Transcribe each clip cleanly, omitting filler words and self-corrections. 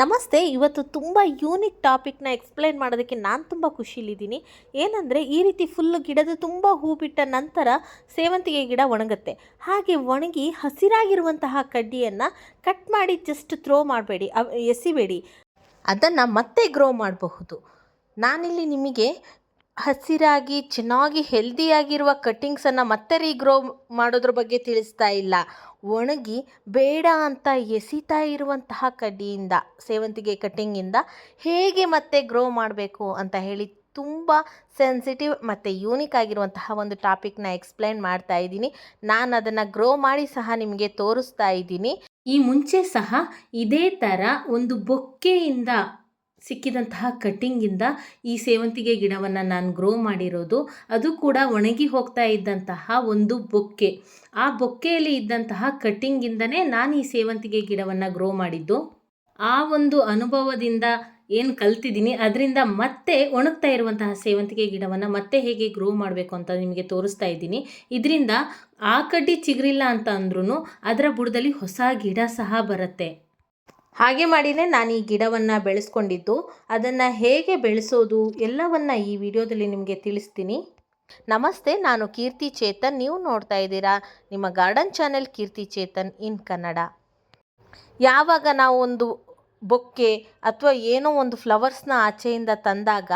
ನಮಸ್ತೆ. ಇವತ್ತು ತುಂಬ ಯೂನಿಕ್ ಟಾಪಿಕ್ನ ಎಕ್ಸ್ಪ್ಲೇನ್ ಮಾಡೋದಕ್ಕೆ ನಾನು ತುಂಬ ಖುಷಿಲಿದ್ದೀನಿ. ಏನಂದರೆ ಈ ರೀತಿ ಫುಲ್ಲು ಗಿಡದ ತುಂಬ ಹೂ ಬಿಟ್ಟ ನಂತರ ಸೇವಂತಿಗೆ ಗಿಡ ಒಣಗುತ್ತೆ. ಹಾಗೆ ಒಣಗಿ ಹಸಿರಾಗಿರುವಂತಹ ಕಡ್ಡಿಯನ್ನು ಕಟ್ ಮಾಡಿ ಜಸ್ಟ್ ಥ್ರೋ ಮಾಡಬೇಡಿ, ಎಸಿಬೇಡಿ, ಅದನ್ನು ಮತ್ತೆ ಗ್ರೋ ಮಾಡಬಹುದು. ನಾನಿಲ್ಲಿ ನಿಮಗೆ ಹಸಿರಾಗಿ ಚೆನ್ನಾಗಿ ಹೆಲ್ದಿಯಾಗಿರುವ ಕಟ್ಟಿಂಗ್ಸನ್ನು ಮತ್ತೆ ರೀಗ್ರೋ ಮಾಡೋದ್ರ ಬಗ್ಗೆ ತಿಳಿಸ್ತಾ ಇಲ್ಲ. ಒಣಗಿ ಬೇಡ ಅಂತ ಎಸಿತಾ ಇರುವಂತಹ ಕಡ್ಡಿಯಿಂದ, ಸೇವಂತಿಗೆ ಕಟ್ಟಿಂಗಿಂದ ಹೇಗೆ ಮತ್ತೆ ಗ್ರೋ ಮಾಡಬೇಕು ಅಂತ ಹೇಳಿ ತುಂಬ ಸೆನ್ಸಿಟಿವ್ ಮತ್ತು ಯೂನಿಕ್ ಆಗಿರುವಂತಹ ಒಂದು ಟಾಪಿಕ್ನ ಎಕ್ಸ್ಪ್ಲೈನ್ ಮಾಡ್ತಾ ಇದ್ದೀನಿ. ನಾನು ಅದನ್ನು ಗ್ರೋ ಮಾಡಿ ಸಹ ನಿಮಗೆ ತೋರಿಸ್ತಾ ಇದ್ದೀನಿ. ಈ ಮುಂಚೆ ಸಹ ಇದೇ ಥರ ಒಂದು ಬೊಕ್ಕೆಯಿಂದ ಸಿಕ್ಕಿದಂತಹ ಕಟ್ಟಿಂಗಿಂದ ಈ ಸೇವಂತಿಗೆ ಗಿಡವನ್ನು ನಾನು ಗ್ರೋ ಮಾಡಿರೋದು. ಅದು ಕೂಡ ಒಣಗಿ ಹೋಗ್ತಾ ಇದ್ದಂತಹ ಒಂದು ಬೊಕ್ಕೆ. ಆ ಬೊಕ್ಕೆಯಲ್ಲಿ ಇದ್ದಂತಹ ಕಟ್ಟಿಂಗಿಂದನೇ ನಾನು ಈ ಸೇವಂತಿಗೆ ಗಿಡವನ್ನು ಗ್ರೋ ಮಾಡಿದ್ದು. ಆ ಒಂದು ಅನುಭವದಿಂದ ಏನು ಕಲ್ತಿದ್ದೀನಿ ಅದರಿಂದ ಮತ್ತೆ ಒಣಗ್ತಾ ಇರುವಂತಹ ಸೇವಂತಿಗೆ ಗಿಡವನ್ನು ಮತ್ತೆ ಹೇಗೆ ಗ್ರೋ ಮಾಡಬೇಕು ಅಂತ ನಿಮಗೆ ತೋರಿಸ್ತಾ ಇದ್ದೀನಿ. ಇದರಿಂದ ಆ ಕಡ್ಡಿ ಚಿಗುರಿಲ್ಲ ಅಂತ ಅಂದ್ರೂ ಅದರ ಬುಡದಲ್ಲಿ ಹೊಸ ಗಿಡ ಸಹ ಬರುತ್ತೆ. ಹಾಗೆ ಮಾಡಿನೇ ನಾನು ಈ ಗಿಡವನ್ನು ಬೆಳೆಸ್ಕೊಂಡಿದ್ದು. ಅದನ್ನು ಹೇಗೆ ಬೆಳೆಸೋದು ಎಲ್ಲವನ್ನು ಈ ವಿಡಿಯೋದಲ್ಲಿ ನಿಮಗೆ ತಿಳಿಸ್ತೀನಿ. ನಮಸ್ತೆ, ನಾನು ಕೀರ್ತಿ ಚೇತನ್. ನೀವು ನೋಡ್ತಾ ಇದ್ದೀರಾ ನಿಮ್ಮ ಗಾರ್ಡನ್ ಚಾನೆಲ್ ಕೀರ್ತಿ ಚೇತನ್ ಇನ್ ಕನ್ನಡ. ಯಾವಾಗ ನಾವು ಒಂದು ಬೊಕ್ಕೆ ಅಥವಾ ಏನೋ ಒಂದು ಫ್ಲವರ್ಸ್ನ ಆಚೆಯಿಂದ ತಂದಾಗ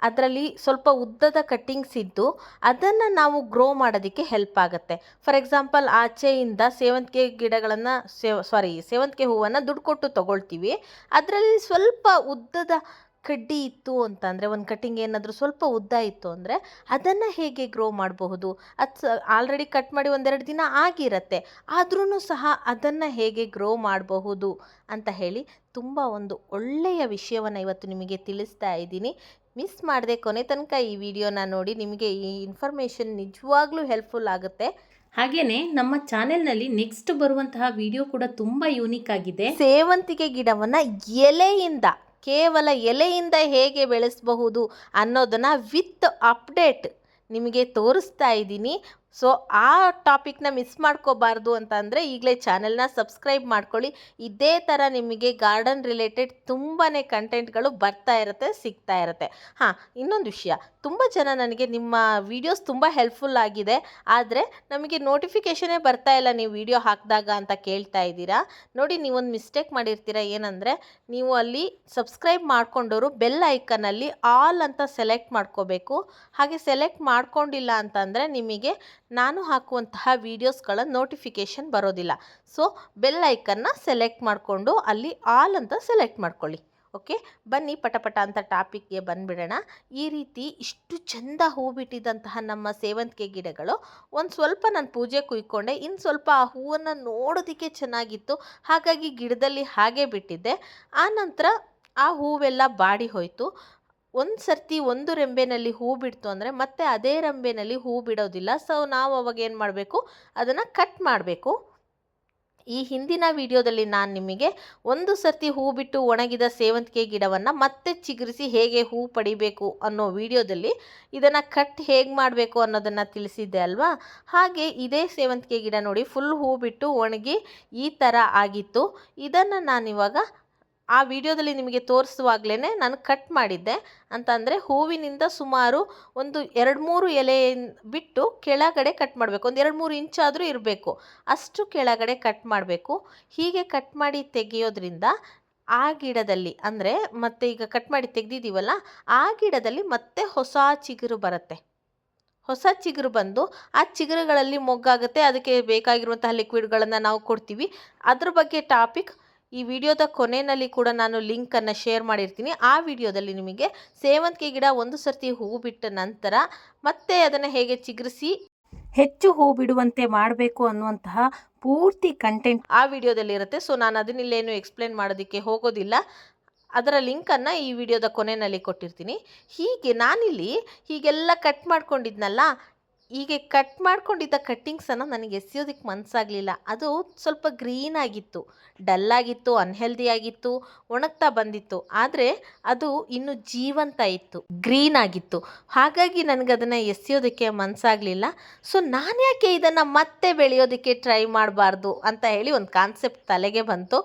ಅದರಲ್ಲಿ ಸ್ವಲ್ಪ ಉದ್ದದ ಕಟ್ಟಿಂಗ್ಸ್ ಇದ್ದು ಅದನ್ನು ನಾವು ಗ್ರೋ ಮಾಡೋದಕ್ಕೆ ಹೆಲ್ಪ್ ಆಗುತ್ತೆ. ಫಾರ್ ಎಕ್ಸಾಂಪಲ್, ಆಚೆಯಿಂದ ಸೇವಂತಿಗೆ ಗಿಡಗಳನ್ನು ಸೇವಂತಿಗೆ ಹೂವನ್ನು ದುಡ್ಡು ಕೊಟ್ಟು ತೊಗೊಳ್ತೀವಿ. ಅದರಲ್ಲಿ ಸ್ವಲ್ಪ ಉದ್ದದ ಕಡ್ಡಿ ಇತ್ತು ಅಂತಂದರೆ, ಒಂದು ಕಟ್ಟಿಂಗ್ ಏನಾದರೂ ಸ್ವಲ್ಪ ಉದ್ದ ಇತ್ತು ಅಂದರೆ ಅದನ್ನು ಹೇಗೆ ಗ್ರೋ ಮಾಡಬಹುದು? ಅದು ಆಲ್ರೆಡಿ ಕಟ್ ಮಾಡಿ ಒಂದೆರಡು ದಿನ ಆಗಿರುತ್ತೆ, ಆದ್ರೂ ಸಹ ಅದನ್ನು ಹೇಗೆ ಗ್ರೋ ಮಾಡಬಹುದು ಅಂತ ಹೇಳಿ ತುಂಬ ಒಂದು ಒಳ್ಳೆಯ ವಿಷಯವನ್ನು ಇವತ್ತು ನಿಮಗೆ ತಿಳಿಸ್ತಾ ಇದ್ದೀನಿ. ಮಿಸ್ ಮಾಡದೆ ಕೊನೆ ತನಕ ಈ ವಿಡಿಯೋನ ನೋಡಿ. ನಿಮಗೆ ಈ ಇನ್ಫಾರ್ಮೇಷನ್ ನಿಜವಾಗ್ಲೂ ಹೆಲ್ಪ್ಫುಲ್ ಆಗುತ್ತೆ. ಹಾಗೆಯೇ ನಮ್ಮ ಚಾನೆಲ್ನಲ್ಲಿ ನೆಕ್ಸ್ಟ್ ಬರುವಂತಹ ವಿಡಿಯೋ ಕೂಡ ತುಂಬ ಯೂನಿಕ್ ಆಗಿದೆ. ಸೇವಂತಿಗೆ ಗಿಡವನ್ನು ಎಲೆಯಿಂದ, ಕೇವಲ ಎಲೆಯಿಂದ ಹೇಗೆ ಬೆಳೆಸಬಹುದು ಅನ್ನೋದನ್ನು ವಿತ್ ಅಪ್ಡೇಟ್ ನಿಮಗೆ ತೋರಿಸ್ತಾ ಇದ್ದೀನಿ. ಸೊ ಆ ಟಾಪಿಕ್ನ ಮಿಸ್ ಮಾಡ್ಕೋಬಾರ್ದು ಅಂತ ಅಂದರೆ ಈಗಲೇ ಚಾನೆಲ್ನ ಸಬ್ಸ್ಕ್ರೈಬ್ ಮಾಡ್ಕೊಳ್ಳಿ. ಇದೇ ಥರ ನಿಮಗೆ ಗಾರ್ಡನ್ ರಿಲೇಟೆಡ್ ತುಂಬಾ ಕಂಟೆಂಟ್ಗಳು ಬರ್ತಾ ಇರುತ್ತೆ, ಸಿಗ್ತಾ ಇರುತ್ತೆ. ಇನ್ನೊಂದು ವಿಷಯ, ತುಂಬ ಜನ ನನಗೆ ನಿಮ್ಮ ವೀಡಿಯೋಸ್ ತುಂಬ ಹೆಲ್ಪ್ಫುಲ್ ಆಗಿದೆ, ಆದರೆ ನಮಗೆ ನೋಟಿಫಿಕೇಷನೇ ಬರ್ತಾ ಇಲ್ಲ ನೀವು ವಿಡಿಯೋ ಹಾಕಿದಾಗ ಅಂತ ಕೇಳ್ತಾ ಇದ್ದೀರಾ. ನೋಡಿ, ನೀವೊಂದು ಮಿಸ್ಟೇಕ್ ಮಾಡಿರ್ತೀರ. ಏನಂದರೆ, ನೀವು ಅಲ್ಲಿ ಸಬ್ಸ್ಕ್ರೈಬ್ ಮಾಡ್ಕೊಂಡವರು ಬೆಲ್ ಐಕನಲ್ಲಿ ಆಲ್ ಅಂತ ಸೆಲೆಕ್ಟ್ ಮಾಡ್ಕೋಬೇಕು. ಹಾಗೆ ಸೆಲೆಕ್ಟ್ ಮಾಡ್ಕೊಂಡಿಲ್ಲ ಅಂತಂದರೆ ನಿಮಗೆ ನಾನು ಹಾಕುವಂತಹ ವೀಡಿಯೋಸ್ಗಳ ನೋಟಿಫಿಕೇಷನ್ ಬರೋದಿಲ್ಲ. ಸೊ ಬೆಲ್ ಐಕನ್ನ ಸೆಲೆಕ್ಟ್ ಮಾಡಿಕೊಂಡು ಅಲ್ಲಿ ಆಲ್ ಅಂತ ಸೆಲೆಕ್ಟ್ ಮಾಡ್ಕೊಳ್ಳಿ. ಓಕೆ, ಬನ್ನಿ ಪಟಪಟ ಅಂತ ಟಾಪಿಕ್ಗೆ ಬಂದುಬಿಡೋಣ. ಈ ರೀತಿ ಇಷ್ಟು ಚೆಂದ ಹೂ ಬಿಟ್ಟಿದ್ದಂತಹ ನಮ್ಮ ಸೇವಂತಿಗೆ ಗಿಡಗಳು ಒಂದು ಸ್ವಲ್ಪ ನಾನು ಪೂಜೆ ಕುಯ್ಕೊಂಡೆ. ಇನ್ನು ಸ್ವಲ್ಪ ಆ ಹೂವನ್ನು ನೋಡೋದಕ್ಕೆ ಚೆನ್ನಾಗಿತ್ತು, ಹಾಗಾಗಿ ಗಿಡದಲ್ಲಿ ಹಾಗೆ ಬಿಟ್ಟಿದ್ದೆ. ಆನಂತರ ಆ ಹೂವೆಲ್ಲ ಬಾಡಿ ಹೋಯಿತು. ಒಂದು ಸರ್ತಿ ಒಂದು ರೆಂಬೆನಲ್ಲಿ ಹೂ ಬಿಡ್ತು ಅಂದರೆ ಮತ್ತೆ ಅದೇ ರೆಂಬೆನಲ್ಲಿ ಹೂ ಬಿಡೋದಿಲ್ಲ. ಸೊ ನಾವು ಅವಾಗ ಏನು ಮಾಡಬೇಕು, ಅದನ್ನು ಕಟ್ ಮಾಡಬೇಕು. ಈ ಹಿಂದಿನ ವಿಡಿಯೋದಲ್ಲಿ ನಾನು ನಿಮಗೆ ಒಂದು ಸರ್ತಿ ಹೂ ಬಿಟ್ಟು ಒಣಗಿದ ಸೇವಂತಿಗೆ ಗಿಡವನ್ನು ಮತ್ತೆ ಚಿಗುರಿಸಿ ಹೇಗೆ ಹೂ ಪಡಿಬೇಕು ಅನ್ನೋ ವಿಡಿಯೋದಲ್ಲಿ ಇದನ್ನು ಕಟ್ ಹೇಗೆ ಮಾಡಬೇಕು ಅನ್ನೋದನ್ನು ತಿಳಿಸಿದ್ದೆ ಅಲ್ವಾ. ಹಾಗೆ ಇದೇ ಸೇವಂತಿಗೆ ಗಿಡ ನೋಡಿ, ಫುಲ್ ಹೂ ಬಿಟ್ಟು ಒಣಗಿ ಈ ಥರ ಆಗಿತ್ತು. ಇದನ್ನು ನಾನಿವಾಗ ಆ ವಿಡಿಯೋದಲ್ಲಿ ನಿಮಗೆ ತೋರಿಸುವಾಗಲೇ ನಾನು ಕಟ್ ಮಾಡಿದ್ದೆ. ಅಂತಂದರೆ ಹೂವಿನಿಂದ ಸುಮಾರು ಒಂದು 2-3 ಎಲೆ ಬಿಟ್ಟು ಕೆಳಗಡೆ ಕಟ್ ಮಾಡಬೇಕು. ಒಂದು 2-3 ಇಂಚಾದರೂ ಇರಬೇಕು, ಅಷ್ಟು ಕೆಳಗಡೆ ಕಟ್ ಮಾಡಬೇಕು. ಹೀಗೆ ಕಟ್ ಮಾಡಿ ತೆಗೆಯೋದ್ರಿಂದ ಆ ಗಿಡದಲ್ಲಿ, ಅಂದರೆ ಮತ್ತೆ ಈಗ ಕಟ್ ಮಾಡಿ ತೆಗೆದಿದ್ದೀವಲ್ಲ, ಆ ಗಿಡದಲ್ಲಿ ಮತ್ತೆ ಹೊಸ ಚಿಗುರು ಬರುತ್ತೆ. ಹೊಸ ಚಿಗುರು ಬಂದು ಆ ಚಿಗುರುಗಳಲ್ಲಿ ಮೊಗ್ಗಾಗುತ್ತೆ. ಅದಕ್ಕೆ ಬೇಕಾಗಿರುವಂತಹ ಲಿಕ್ವಿಡ್ಗಳನ್ನು ನಾವು ಕೊಡ್ತೀವಿ. ಅದ್ರ ಬಗ್ಗೆ ಟಾಪಿಕ್ ಈ ವಿಡಿಯೋದ ಕೊನೆಯಲ್ಲಿ ಕೂಡ ನಾನು ಲಿಂಕನ್ನು ಶೇರ್ ಮಾಡಿರ್ತೀನಿ. ಆ ವಿಡಿಯೋದಲ್ಲಿ ನಿಮಗೆ ಸೇವಂತಿಗೆ ಗಿಡ ಒಂದು ಸರ್ತಿ ಹೂ ಬಿಟ್ಟ ನಂತರ ಮತ್ತೆ ಅದನ್ನು ಹೇಗೆ ಚಿಗುರಿಸಿ ಹೆಚ್ಚು ಹೂ ಬಿಡುವಂತೆ ಮಾಡಬೇಕು ಅನ್ನುವಂತಹ ಪೂರ್ತಿ ಕಂಟೆಂಟ್ ಆ ವಿಡಿಯೋದಲ್ಲಿ ಇರುತ್ತೆ. ಸೊ ನಾನು ಅದನ್ನಿಲ್ಲೇನು ಎಕ್ಸ್ಪ್ಲೇನ್ ಮಾಡೋದಕ್ಕೆ ಹೋಗೋದಿಲ್ಲ. ಅದರ ಲಿಂಕನ್ನು ಈ ವಿಡಿಯೋದ ಕೊನೆಯಲ್ಲಿ ಕೊಟ್ಟಿರ್ತೀನಿ. ಹೀಗೆ ನಾನಿಲ್ಲಿ ಹೀಗೆಲ್ಲ ಕಟ್ ಮಾಡ್ಕೊಂಡಿದ್ನಲ್ಲ, ಹೀಗೆ ಕಟ್ ಮಾಡ್ಕೊಂಡಿದ್ದ ಕಟ್ಟಿಂಗ್ಸನ್ನು ನನಗೆ ಎಸೆಯೋದಕ್ಕೆ ಮನಸ್ಸಾಗಲಿಲ್ಲ. ಅದು ಸ್ವಲ್ಪ ಗ್ರೀನ್ ಆಗಿತ್ತು, ಡಲ್ಲಾಗಿತ್ತು, ಅನ್ಹೆಲ್ದಿ ಆಗಿತ್ತು, ಒಣಗ್ತಾ ಬಂದಿತ್ತು. ಆದರೆ ಅದು ಇನ್ನೂ ಜೀವಂತ ಇತ್ತು, ಗ್ರೀನ್ ಆಗಿತ್ತು. ಹಾಗಾಗಿ ನನಗದನ್ನು ಎಸೆಯೋದಕ್ಕೆ ಮನಸ್ಸಾಗಲಿಲ್ಲ. ಸೊ ನಾನು ಯಾಕೆ ಇದನ್ನು ಮತ್ತೆ ಬೆಳೆಯೋದಕ್ಕೆ ಟ್ರೈ ಮಾಡಬಾರ್ದು ಅಂತ ಹೇಳಿ ಒಂದು ಕಾನ್ಸೆಪ್ಟ್ ತಲೆಗೆ ಬಂತು.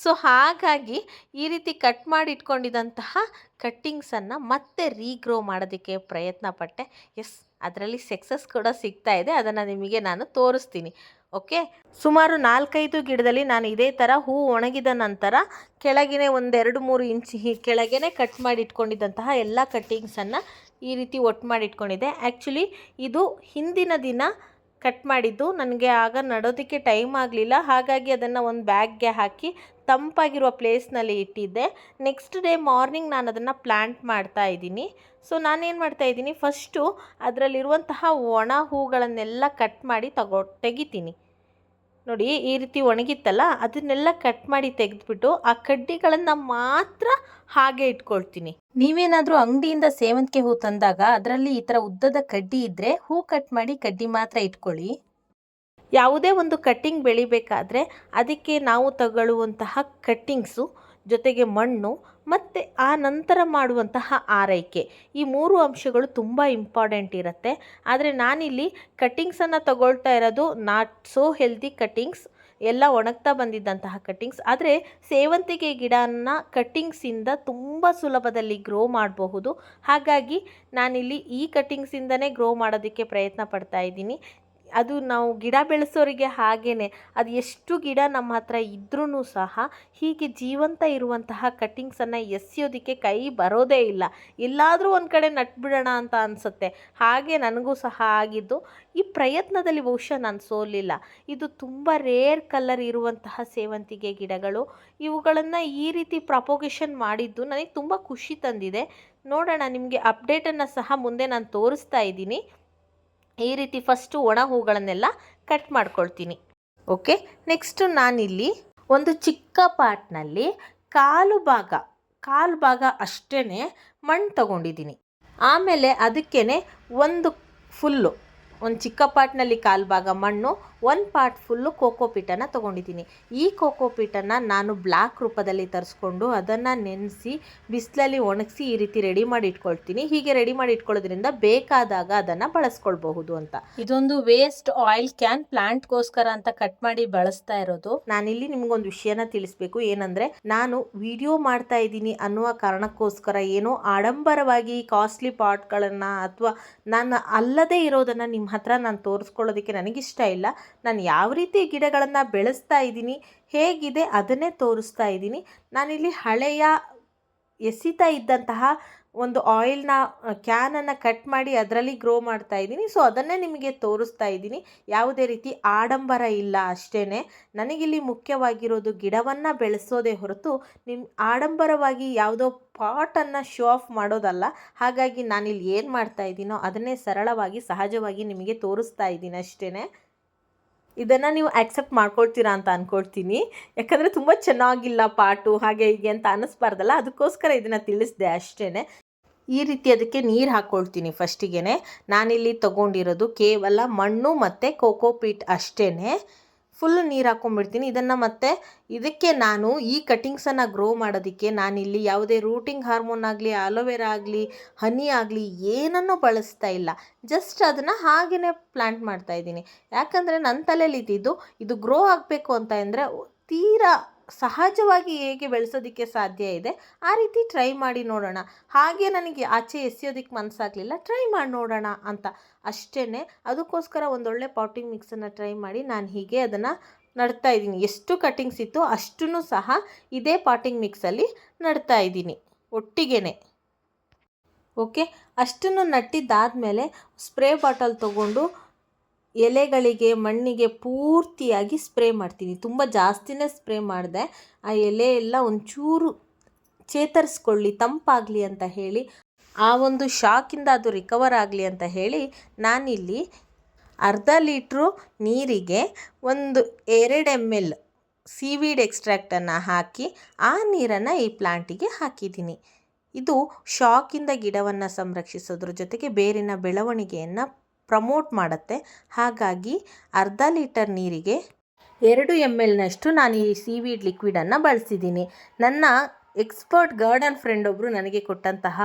ಸೊ ಹಾಗಾಗಿ ಈ ರೀತಿ ಕಟ್ ಮಾಡಿ ಇಟ್ಕೊಂಡಿದ್ದಂತಹ ಕಟ್ಟಿಂಗ್ಸನ್ನು ಮತ್ತೆ ರೀಗ್ರೋ ಮಾಡೋದಕ್ಕೆ ಪ್ರಯತ್ನ ಪಟ್ಟೆ. ಎಸ್, ಅದರಲ್ಲಿ ಸಕ್ಸಸ್ ಕೂಡ ಸಿಗ್ತಾ ಇದೆ. ಅದನ್ನು ನಿಮಗೆ ನಾನು ತೋರಿಸ್ತೀನಿ. ಓಕೆ, ಸುಮಾರು 4-5 ಗಿಡದಲ್ಲಿ ನಾನು ಇದೇ ಥರ ಹೂ ಒಣಗಿದ ನಂತರ ಕೆಳಗಿನ 1-2-3 ಇಂಚ್ ಕೆಳಗೇ ಕಟ್ ಮಾಡಿ ಇಟ್ಕೊಂಡಿದ್ದಂತಹ ಎಲ್ಲ ಕಟ್ಟಿಂಗ್ಸನ್ನು ಈ ರೀತಿ ಒಟ್ಟು ಮಾಡಿ ಇಟ್ಕೊಂಡಿದ್ದೆ. ಆ್ಯಕ್ಚುಲಿ ಇದು ಹಿಂದಿನ ದಿನ ಕಟ್ ಮಾಡಿದ್ದು. ನನಗೆ ಆಗ ನಡೋದಕ್ಕೆ ಟೈಮ್ ಆಗಲಿಲ್ಲ. ಹಾಗಾಗಿ ಅದನ್ನು ಒಂದು ಬ್ಯಾಗ್ಗೆ ಹಾಕಿ ತಂಪಾಗಿರುವ ಪ್ಲೇಸ್ನಲ್ಲಿ ಇಟ್ಟಿದ್ದೆ. ನೆಕ್ಸ್ಟ್ ಡೇ ಮಾರ್ನಿಂಗ್ ನಾನು ಅದನ್ನು ಪ್ಲ್ಯಾಂಟ್ ಮಾಡ್ತಾ ಇದ್ದೀನಿ. ಸೊ ನಾನೇನು ಮಾಡ್ತಾಯಿದ್ದೀನಿ, ಫಸ್ಟು ಅದರಲ್ಲಿರುವಂತಹ ಒಣ ಹೂಗಳನ್ನೆಲ್ಲ ಕಟ್ ಮಾಡಿ ತೆಗಿತೀನಿ. ನೋಡಿ, ಈ ರೀತಿ ಒಣಗಿತ್ತಲ್ಲ, ಅದನ್ನೆಲ್ಲ ಕಟ್ ಮಾಡಿ ತೆಗೆದುಬಿಟ್ಟು ಆ ಕಡ್ಡಿಗಳನ್ನು ಮಾತ್ರ ಹಾಗೆ ಇಟ್ಕೊಳ್ತೀನಿ. ನೀವೇನಾದರೂ ಅಂಗಡಿಯಿಂದ ಸೇವಂತಿಗೆ ಹೂ ತಂದಾಗ ಅದರಲ್ಲಿ ಈ ಥರ ಉದ್ದದ ಕಡ್ಡಿ ಇದ್ದರೆ ಹೂ ಕಟ್ ಮಾಡಿ ಕಡ್ಡಿ ಮಾತ್ರ ಇಟ್ಕೊಳ್ಳಿ. ಯಾವುದೇ ಒಂದು ಕಟ್ಟಿಂಗ್ ಬೆಳಿಬೇಕಾದ್ರೆ ಅದಕ್ಕೆ ನಾವು ತಗೊಳ್ಳುವಂತಹ ಕಟ್ಟಿಂಗ್ಸು ಜೊತೆಗೆ ಮಣ್ಣು ಮತ್ತು ಆ ನಂತರ ಮಾಡುವಂತಹ ಆರೈಕೆ, ಈ 3 ಅಂಶಗಳು ತುಂಬ ಇಂಪಾರ್ಟೆಂಟ್ ಇರುತ್ತೆ. ಆದರೆ ನಾನಿಲ್ಲಿ ಕಟ್ಟಿಂಗ್ಸನ್ನು ತಗೊಳ್ತಾ ಇರೋದು ನಾಟ್ ಸೋ ಹೆಲ್ದಿ ಕಟ್ಟಿಂಗ್ಸ್, ಎಲ್ಲ ಒಣಗ್ತಾ ಬಂದಿದ್ದಂತಹ ಕಟ್ಟಿಂಗ್ಸ್. ಆದರೆ ಸೇವಂತಿಗೆ ಗಿಡನ ಕಟ್ಟಿಂಗ್ಸಿಂದ ತುಂಬ ಸುಲಭದಲ್ಲಿ ಗ್ರೋ ಮಾಡಬಹುದು. ಹಾಗಾಗಿ ನಾನಿಲ್ಲಿ ಈ ಕಟ್ಟಿಂಗ್ಸಿಂದನೇ ಗ್ರೋ ಮಾಡೋದಕ್ಕೆ ಪ್ರಯತ್ನ ಪಡ್ತಾ ಇದ್ದೀನಿ. ಅದು ನಾವು ಗಿಡ ಬೆಳೆಸೋರಿಗೆ ಹಾಗೇ, ಅದು ಎಷ್ಟು ಗಿಡ ನಮ್ಮ ಹತ್ರ ಇದ್ರೂ ಸಹ ಹೀಗೆ ಜೀವಂತ ಇರುವಂತಹ ಕಟ್ಟಿಂಗ್ಸನ್ನು ಎಸೆಯೋದಕ್ಕೆ ಕೈ ಬರೋದೇ ಇಲ್ಲ. ಎಲ್ಲಾದರೂ ಒಂದು ಕಡೆ ನಟ್ಬಿಡೋಣ ಅಂತ ಅನಿಸುತ್ತೆ. ಹಾಗೆ ನನಗೂ ಸಹ ಆಗಿದ್ದು. ಈ ಪ್ರಯತ್ನದಲ್ಲಿ ಬಹುಶಃ ನಾನು ಸೋಲಿಲ್ಲ. ಇದು ತುಂಬ ರೇರ್ ಕಲರ್ ಇರುವಂತಹ ಸೇವಂತಿಗೆ ಗಿಡಗಳು. ಇವುಗಳನ್ನು ಈ ರೀತಿ ಪ್ರಪೋಗೇಷನ್ ಮಾಡಿದ್ದು ನನಗೆ ತುಂಬ ಖುಷಿ ತಂದಿದೆ. ನೋಡೋಣ, ನಿಮಗೆ ಅಪ್ಡೇಟನ್ನು ಸಹ ಮುಂದೆ ನಾನು ತೋರಿಸ್ತಾ ಇದ್ದೀನಿ. ಈ ರೀತಿ ಫಸ್ಟು ಒಣ ಹೂಗಳನ್ನೆಲ್ಲ ಕಟ್ ಮಾಡ್ಕೊಳ್ತೀನಿ. ಓಕೆ, ನೆಕ್ಸ್ಟು ನಾನಿಲ್ಲಿ ಒಂದು ಚಿಕ್ಕ ಪಾಟ್ನಲ್ಲಿ ಕಾಲು ಭಾಗ ಅಷ್ಟೇ ಮಣ್ಣು ತಗೊಂಡಿದ್ದೀನಿ. ಆಮೇಲೆ ಅದಕ್ಕೇ ಒಂದು ಚಿಕ್ಕ ಪಾಟ್ನಲ್ಲಿ ಕಾಲು ಭಾಗ ಮಣ್ಣು, 1 ಪಾರ್ಟ್ ಫುಲ್ಲು ಕೋಕೋಪೀಟನ್ನು ತೊಗೊಂಡಿದ್ದೀನಿ. ಈ ಕೋಕೋಪೀಟನ್ನು ನಾನು ಬ್ಲ್ಯಾಕ್ ರೂಪದಲ್ಲಿ ತರಿಸ್ಕೊಂಡು ಅದನ್ನು ನೆನೆಸಿ ಬಿಸಿಲಲ್ಲಿ ಒಣಗಿಸಿ ಈ ರೀತಿ ರೆಡಿ ಮಾಡಿ ಇಟ್ಕೊಳ್ತೀನಿ. ಹೀಗೆ ರೆಡಿ ಮಾಡಿ ಇಟ್ಕೊಳ್ಳೋದ್ರಿಂದ ಬೇಕಾದಾಗ ಅದನ್ನು ಬಳಸ್ಕೊಳ್ಬಹುದು ಅಂತ. ಇದೊಂದು ವೇಸ್ಟ್ ಆಯಿಲ್ ಕ್ಯಾನ್, ಪ್ಲಾಂಟ್ಗೋಸ್ಕರ ಅಂತ ಕಟ್ ಮಾಡಿ ಬಳಸ್ತಾ ಇರೋದು. ನಾನಿಲ್ಲಿ ನಿಮಗೊಂದು ವಿಷಯನ ತಿಳಿಸ್ಬೇಕು. ಏನಂದರೆ, ನಾನು ವಿಡಿಯೋ ಮಾಡ್ತಾ ಇದ್ದೀನಿ ಅನ್ನುವ ಕಾರಣಕ್ಕೋಸ್ಕರ ಏನೋ ಆಡಂಬರವಾಗಿ ಕಾಸ್ಟ್ಲಿ ಪಾಟ್ಗಳನ್ನು ಅಥವಾ ನಾನು ಅಲ್ಲದೇ ಇರೋದನ್ನು ನಿಮ್ಮ ಹತ್ರ ನಾನು ತೋರಿಸ್ಕೊಳ್ಳೋದಕ್ಕೆ ನನಗಿಷ್ಟ ಇಲ್ಲ. ನಾನು ಯಾವ ರೀತಿ ಗಿಡಗಳನ್ನು ಬೆಳೆಸ್ತಾ ಇದ್ದೀನಿ, ಹೇಗಿದೆ ಅದನ್ನೇ ತೋರಿಸ್ತಾ ಇದ್ದೀನಿ. ನಾನಿಲ್ಲಿ ಹಳೆಯ ಎಸಿತಾ ಇದ್ದಂತಹ ಒಂದು ಆಯಿಲ್ನ ಕ್ಯಾನನ್ನು ಕಟ್ ಮಾಡಿ ಅದರಲ್ಲಿ ಗ್ರೋ ಮಾಡ್ತಾ ಇದ್ದೀನಿ. ಸೊ ಅದನ್ನೇ ನಿಮಗೆ ತೋರಿಸ್ತಾ ಇದ್ದೀನಿ. ಯಾವುದೇ ರೀತಿ ಆಡಂಬರ ಇಲ್ಲ ಅಷ್ಟೇ. ನನಗಿಲ್ಲಿ ಮುಖ್ಯವಾಗಿರೋದು ಗಿಡವನ್ನು ಬೆಳೆಸೋದೇ ಹೊರತು ಆಡಂಬರವಾಗಿ ಯಾವುದೋ ಪಾಟನ್ನು ಶೋ ಆಫ್ ಮಾಡೋದಲ್ಲ. ಹಾಗಾಗಿ ನಾನಿಲ್ಲಿ ಏನು ಮಾಡ್ತಾ ಇದ್ದೀನೋ ಅದನ್ನೇ ಸರಳವಾಗಿ ಸಹಜವಾಗಿ ನಿಮಗೆ ತೋರಿಸ್ತಾ ಇದ್ದೀನಿ ಅಷ್ಟೇ. ಇದನ್ನು ನೀವು ಆಕ್ಸೆಪ್ಟ್ ಮಾಡ್ಕೊಳ್ತೀರಾ ಅಂತ ಅಂದ್ಕೊಳ್ತೀನಿ. ಯಾಕಂದರೆ ತುಂಬ ಚೆನ್ನಾಗಿಲ್ಲ ಪಾಟು ಹಾಗೆ ಹೀಗೆ ಅಂತ ಅನ್ನಿಸ್ಬಾರ್ದಲ್ಲ, ಅದಕ್ಕೋಸ್ಕರ ಇದನ್ನು ತಿಳಿಸಿದೆ ಅಷ್ಟೇ. ಈ ರೀತಿ ಅದಕ್ಕೆ ನೀರು ಹಾಕ್ಕೊಳ್ತೀನಿ. ಫಸ್ಟಿಗೆ ನಾನಿಲ್ಲಿ ತೊಗೊಂಡಿರೋದು ಕೇವಲ ಮಣ್ಣು ಮತ್ತು ಕೋಕೋಪೀಟ್ ಅಷ್ಟೇ. ಫುಲ್ ನೀರು ಹಾಕ್ಕೊಂಡ್ಬಿಡ್ತೀನಿ. ಇದನ್ನು ಮತ್ತೆ ಇದಕ್ಕೆ ನಾನು ಈ ಕಟ್ಟಿಂಗ್ಸನ್ನು ಗ್ರೋ ಮಾಡೋದಕ್ಕೆ ನಾನಿಲ್ಲಿ ಯಾವುದೇ ರೂಟಿಂಗ್ ಹಾರ್ಮೋನ್ ಆಗಲಿ, ಆಲೋವೆರಾ ಆಗಲಿ, ಹನಿ ಆಗಲಿ ಏನನ್ನೂ ಬಳಸ್ತಾ ಇಲ್ಲ. ಜಸ್ಟ್ ಅದನ್ನು ಹಾಗೆಯೇ ಪ್ಲ್ಯಾಂಟ್ ಮಾಡ್ತಾಯಿದ್ದೀನಿ. ಯಾಕಂದರೆ ನನ್ನ ತಲೆಯಲ್ಲಿ ಇದ್ದಿದ್ದು ಇದು ಗ್ರೋ ಆಗಬೇಕು ಅಂತ ಅಂದರೆ ತೀರಾ ಸಹಜವಾಗಿ ಹೇಗೆ ಬೆಳೆಸೋದಕ್ಕೆ ಸಾಧ್ಯ ಇದೆ ಆ ರೀತಿ ಟ್ರೈ ಮಾಡಿ ನೋಡೋಣ. ಹಾಗೆ ನನಗೆ ಆಚೆ ಎಸೆಯೋದಕ್ಕೆ ಮನಸ್ಸಾಗಲಿಲ್ಲ, ಟ್ರೈ ಮಾಡಿ ನೋಡೋಣ ಅಂತ ಅಷ್ಟೇ. ಅದಕ್ಕೋಸ್ಕರ ಒಂದೊಳ್ಳೆ ಪಾಟಿಂಗ್ ಮಿಕ್ಸನ್ನು ಟ್ರೈ ಮಾಡಿ ನಾನು ಹೀಗೆ ಅದನ್ನು ನಡ್ತಾ ಇದ್ದೀನಿ. ಎಷ್ಟು ಕಟ್ಟಿಂಗ್ಸ್ ಇತ್ತು ಅಷ್ಟೂ ಸಹ ಇದೇ ಪಾಟಿಂಗ್ ಮಿಕ್ಸಲ್ಲಿ ನಡ್ತಾ ಇದ್ದೀನಿ ಒಟ್ಟಿಗೆ. ಓಕೆ, ಅಷ್ಟನ್ನು ನಟ್ಟಿದ್ದಾದಮೇಲೆ ಸ್ಪ್ರೇ ಬಾಟಲ್ ತೊಗೊಂಡು ಎಲೆಗಳಿಗೆ ಮಣ್ಣಿಗೆ ಪೂರ್ತಿಯಾಗಿ ಸ್ಪ್ರೇ ಮಾಡ್ತೀನಿ. ತುಂಬ ಜಾಸ್ತಿನೇ ಸ್ಪ್ರೇ ಮಾಡಿದೆ. ಆ ಎಲೆ ಎಲ್ಲ ಒಂಚೂರು ಚೇತರಿಸ್ಕೊಳ್ಳಿ, ತಂಪಾಗಲಿ ಅಂತ ಹೇಳಿ, ಆ ಒಂದು ಶಾಕಿಂದ ಅದು ರಿಕವರ್ ಆಗಲಿ ಅಂತ ಹೇಳಿ ನಾನಿಲ್ಲಿ ಅರ್ಧ ಲೀಟ್ರು ನೀರಿಗೆ 2 ml ಸೀವೀಡ್ ಎಕ್ಸ್ಟ್ರಾಕ್ಟನ್ನು ಹಾಕಿ ಆ ನೀರನ್ನು ಈ ಪ್ಲಾಂಟಿಗೆ ಹಾಕಿದ್ದೀನಿ. ಇದು ಶಾಕಿಂದ ಗಿಡವನ್ನು ಸಂರಕ್ಷಿಸೋದ್ರ ಜೊತೆಗೆ ಬೇರಿನ ಬೆಳವಣಿಗೆಯನ್ನು ಪ್ರಮೋಟ್ ಮಾಡುತ್ತೆ. ಹಾಗಾಗಿ ಅರ್ಧ ಲೀಟರ್ ನೀರಿಗೆ 2 ml ನಷ್ಟು ನಾನು ಈ ಸೀವೀಡ್ ಲಿಕ್ವಿಡನ್ನು ಬಳಸಿದ್ದೀನಿ. ನನ್ನ ಎಕ್ಸ್ಪರ್ಟ್ ಗಾರ್ಡನ್ ಫ್ರೆಂಡ್ ಒಬ್ಬರು ನನಗೆ ಕೊಟ್ಟಂತಹ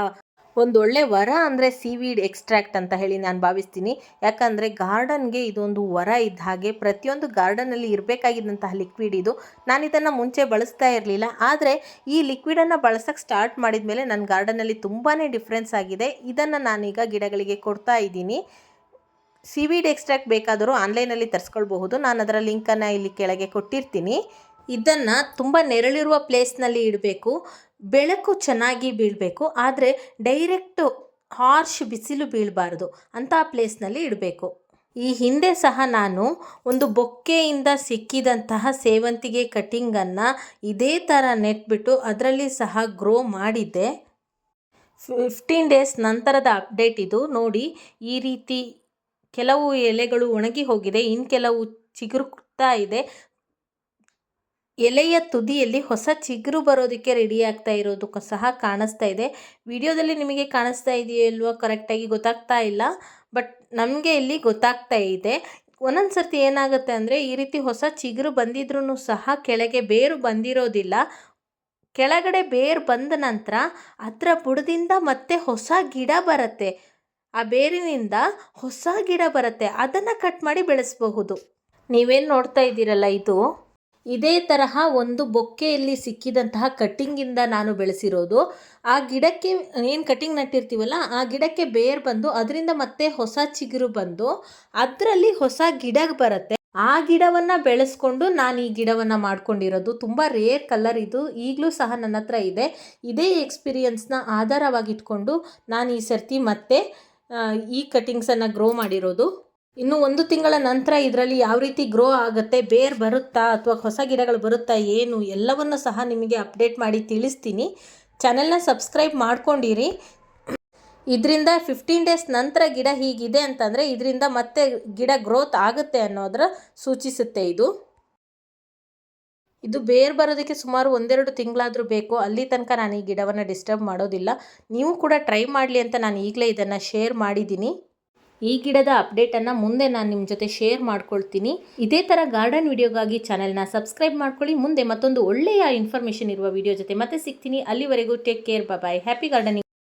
ಒಂದೊಳ್ಳೆ ವರ ಅಂದರೆ ಸೀವೀಡ್ ಎಕ್ಸ್ಟ್ರಾಕ್ಟ್ ಅಂತ ಹೇಳಿ ನಾನು ಭಾವಿಸ್ತೀನಿ. ಯಾಕಂದರೆ ಗಾರ್ಡನ್ಗೆ ಇದೊಂದು ವರ ಇದ್ದ ಹಾಗೆ, ಪ್ರತಿಯೊಂದು ಗಾರ್ಡನಲ್ಲಿ ಇರಬೇಕಾಗಿದ್ದಂತಹ ಲಿಕ್ವಿಡ್ ಇದು. ನಾನು ಇದನ್ನು ಮುಂಚೆ ಬಳಸ್ತಾ ಇರಲಿಲ್ಲ, ಆದರೆ ಈ ಲಿಕ್ವಿಡನ್ನು ಬಳಸೋಕ್ಕೆ ಸ್ಟಾರ್ಟ್ ಮಾಡಿದ ಮೇಲೆ ನನ್ನ ಗಾರ್ಡನಲ್ಲಿ ತುಂಬಾ ಡಿಫ್ರೆನ್ಸ್ ಆಗಿದೆ. ಇದನ್ನು ನಾನೀಗ ಗಿಡಗಳಿಗೆ ಕೊಡ್ತಾ ಇದ್ದೀನಿ. ಸೀವೀಡ್ ಎಕ್ಸ್ಟ್ರಾಕ್ಟ್ ಬೇಕಾದರೂ ಆನ್ಲೈನಲ್ಲಿ ತರಿಸ್ಕೊಳ್ಬಹುದು. ನಾನು ಅದರ ಲಿಂಕನ್ನು ಇಲ್ಲಿ ಕೆಳಗೆ ಕೊಟ್ಟಿರ್ತೀನಿ. ಇದನ್ನು ತುಂಬ ನೆರಳಿರುವ ಪ್ಲೇಸ್ನಲ್ಲಿ ಇಡಬೇಕು, ಬೆಳಕು ಚೆನ್ನಾಗಿ ಬೀಳಬೇಕು, ಆದರೆ ಡೈರೆಕ್ಟು ಹಾರ್ಶ್ ಬಿಸಿಲು ಬೀಳಬಾರ್ದು ಅಂಥ ಪ್ಲೇಸ್ನಲ್ಲಿ ಇಡಬೇಕು. ಈ ಹಿಂದೆ ಸಹ ನಾನು ಒಂದು ಬೊಕ್ಕೆಯಿಂದ ಸಿಕ್ಕಿದಂತಹ ಸೇವಂತಿಗೆ ಕಟ್ಟಿಂಗನ್ನು ಇದೇ ಥರ ನೆಟ್ಬಿಟ್ಟು ಅದರಲ್ಲಿ ಸಹ ಗ್ರೋ ಮಾಡಿದ್ದೆ. 15 ಡೇಸ್ ನಂತರದ ಅಪ್ಡೇಟ್ ಇದು. ನೋಡಿ, ಈ ರೀತಿ ಕೆಲವು ಎಲೆಗಳು ಒಣಗಿ ಹೋಗಿದೆ, ಇನ್ನು ಕೆಲವು ಚಿಗುರುತ್ತಾ ಇದೆ. ಎಲೆಯ ತುದಿಯಲ್ಲಿ ಹೊಸ ಚಿಗುರು ಬರೋದಕ್ಕೆ ರೆಡಿ ಆಗ್ತಾ ಇರೋದು ಸಹ ಕಾಣಿಸ್ತಾ ಇದೆ. ವಿಡಿಯೋದಲ್ಲಿ ನಿಮಗೆ ಕಾಣಿಸ್ತಾ ಇದೆಯೋ ಇಲ್ವೋ ಕರೆಕ್ಟಾಗಿ ಗೊತ್ತಾಗ್ತಾ ಇಲ್ಲ, ಬಟ್ ನಮಗೆ ಇಲ್ಲಿ ಗೊತ್ತಾಗ್ತಾ ಇದೆ. ಒಂದೊಂದು ಸರ್ತಿ ಏನಾಗುತ್ತೆ ಅಂದರೆ, ಈ ರೀತಿ ಹೊಸ ಚಿಗುರು ಬಂದಿದ್ರೂ ಸಹ ಕೆಳಗೆ ಬೇರು ಬಂದಿರೋದಿಲ್ಲ. ಕೆಳಗಡೆ ಬೇರು ಬಂದ ನಂತರ ಅದರ ಬುಡದಿಂದ ಮತ್ತೆ ಹೊಸ ಗಿಡ ಬರುತ್ತೆ. ಆ ಬೇರಿನಿಂದ ಹೊಸ ಗಿಡ ಬರುತ್ತೆ, ಅದನ್ನು ಕಟ್ ಮಾಡಿ ಬೆಳೆಸಬಹುದು. ನೀವೇನು ನೋಡ್ತಾ ಇದ್ದೀರಲ್ಲ, ಇದೇ ತರಹ ಒಂದು ಬೊಕ್ಕೆಯಲ್ಲಿ ಸಿಕ್ಕಿದಂತಹ ಕಟ್ಟಿಂಗಿಂದ ನಾನು ಬೆಳೆಸಿರೋದು. ಆ ಗಿಡಕ್ಕೆ ಏನು ಕಟ್ಟಿಂಗ್ ನಟ್ಟಿರ್ತೀವಲ್ಲ, ಆ ಗಿಡಕ್ಕೆ ಬೇರು ಬಂದು ಅದರಿಂದ ಮತ್ತೆ ಹೊಸ ಚಿಗುರು ಬಂದು ಅದರಲ್ಲಿ ಹೊಸ ಗಿಡ ಬರುತ್ತೆ. ಆ ಗಿಡವನ್ನು ಬೆಳೆಸ್ಕೊಂಡು ನಾನು ಈ ಗಿಡವನ್ನು ಮಾಡ್ಕೊಂಡಿರೋದು. ತುಂಬ ರೇರ್ ಕಲರ್ ಇದು, ಈಗಲೂ ಸಹ ನನ್ನ ಹತ್ರ ಇದೆ. ಇದೇ ಎಕ್ಸ್ಪೀರಿಯನ್ಸ್ನ ಆಧಾರವಾಗಿಟ್ಕೊಂಡು ನಾನು ಈ ಸರ್ತಿ ಮತ್ತೆ ಈ ಕಟ್ಟಿಂಗ್ಸನ್ನು ಗ್ರೋ ಮಾಡಿರೋದು. ಇನ್ನು 1 ತಿಂಗಳ ನಂತರ ಇದರಲ್ಲಿ ಯಾವ ರೀತಿ ಗ್ರೋ ಆಗುತ್ತೆ, ಬೇರು ಬರುತ್ತಾ ಅಥವಾ ಹೊಸ ಗಿಡಗಳು ಬರುತ್ತಾ, ಏನು ಎಲ್ಲವನ್ನು ಸಹ ನಿಮಗೆ ಅಪ್ಡೇಟ್ ಮಾಡಿ ತಿಳಿಸ್ತೀನಿ. ಚಾನೆಲ್ನ ಸಬ್ಸ್ಕ್ರೈಬ್ ಮಾಡ್ಕೊಂಡಿರಿ. ಇದರಿಂದ 15 ಡೇಸ್ ನಂತರ ಗಿಡ ಹೀಗಿದೆ ಅಂತಂದರೆ ಇದರಿಂದ ಮತ್ತೆ ಗಿಡ ಗ್ರೋತ್ ಆಗುತ್ತೆ ಅನ್ನೋದರ ಸೂಚಿಸುತ್ತೆ. ಇದು ಬೇರು ಬರೋದಕ್ಕೆ ಸುಮಾರು 1-2 ತಿಂಗಳಾದರೂ ಬೇಕು. ಅಲ್ಲಿ ತನಕ ನಾನು ಈ ಗಿಡವನ್ನು ಡಿಸ್ಟರ್ಬ್ ಮಾಡೋದಿಲ್ಲ. ನೀವು ಕೂಡ ಟ್ರೈ ಮಾಡಲಿ ಅಂತ ನಾನು ಈಗಲೇ ಇದನ್ನು ಶೇರ್ ಮಾಡಿದ್ದೀನಿ. ಈ ಗಿಡದ ಅಪ್ಡೇಟನ್ನು ಮುಂದೆ ನಾನು ನಿಮ್ಮ ಜೊತೆ ಶೇರ್ ಮಾಡ್ಕೊಳ್ತೀನಿ. ಇದೇ ಥರ ಗಾರ್ಡನ್ ವಿಡಿಯೋಗಾಗಿ ಚಾನೆಲ್ನ ಸಬ್ಸ್ಕ್ರೈಬ್ ಮಾಡ್ಕೊಳ್ಳಿ. ಮುಂದೆ ಮತ್ತೊಂದು ಒಳ್ಳೆಯ ಇನ್ಫಾರ್ಮೇಷನ್ ಇರುವ ವಿಡಿಯೋ ಜೊತೆ ಮತ್ತೆ ಸಿಗ್ತೀನಿ. ಅಲ್ಲಿವರೆಗೂ take care, bye. Happy gardening.